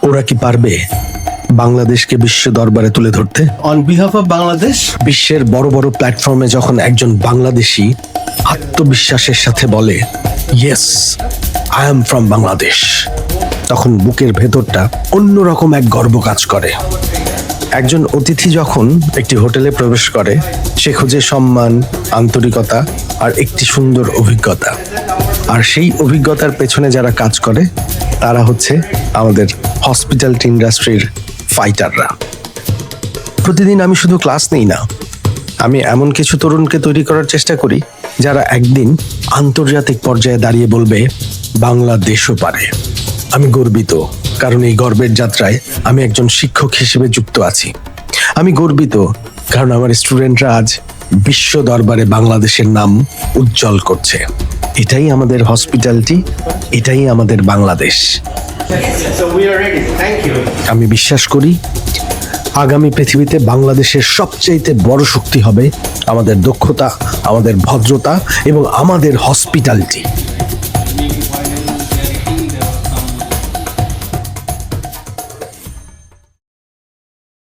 ওরা কি পারবে বাংলাদেশকে বিশ্ব দরবারে তুলে ধরতে? On behalf of Bangladesh, বিশ্বের বড় বড় প্ল্যাটফর্মে যখন একজন বাংলাদেশি আত্মবিশ্বাসের সাথে বলে yes I am from Bangladesh, তখন বুকের ভেতরটা অন্যরকম এক গর্ব কাজ করে। একজন অতিথি যখন একটি হোটেলে প্রবেশ করে, সে খোঁজে সম্মান, আন্তরিকতা আর একটি সুন্দর অভিজ্ঞতা। আর সেই অভিজ্ঞতার পেছনে যারা কাজ করে তারা হচ্ছে আমাদের হসপিটালিটি ইন্ডাস্ট্রির ফাইটাররা। প্রতিদিন আমি শুধু ক্লাস নেই না, আমি এমন কিছু তরুণকে তৈরি করার চেষ্টা করি যারা একদিন আন্তর্জাতিক পর্যায়ে দাঁড়িয়ে বলবে বাংলাদেশও পারে। আমি গর্বিত, কারণ এই গর্বের যাত্রায় আমি একজন শিক্ষক হিসেবে যুক্ত আছি। আমি গর্বিত কারণ আমার স্টুডেন্টরা আজ বিশ্ব দরবারে বাংলাদেশের নাম উজ্জ্বল করছে। এটাই আমাদের হসপিটালিটি, এটাই আমাদের Bangladesh. so we are ready. Thank you. আমি বিশ্বাস করি আগামী পৃথিবীতে বাংলাদেশের সবচেয়ে বড় শক্তি হবে আমাদের দক্ষতা, আমাদের ভদ্রতা এবং আমাদের হসপিটালিটি।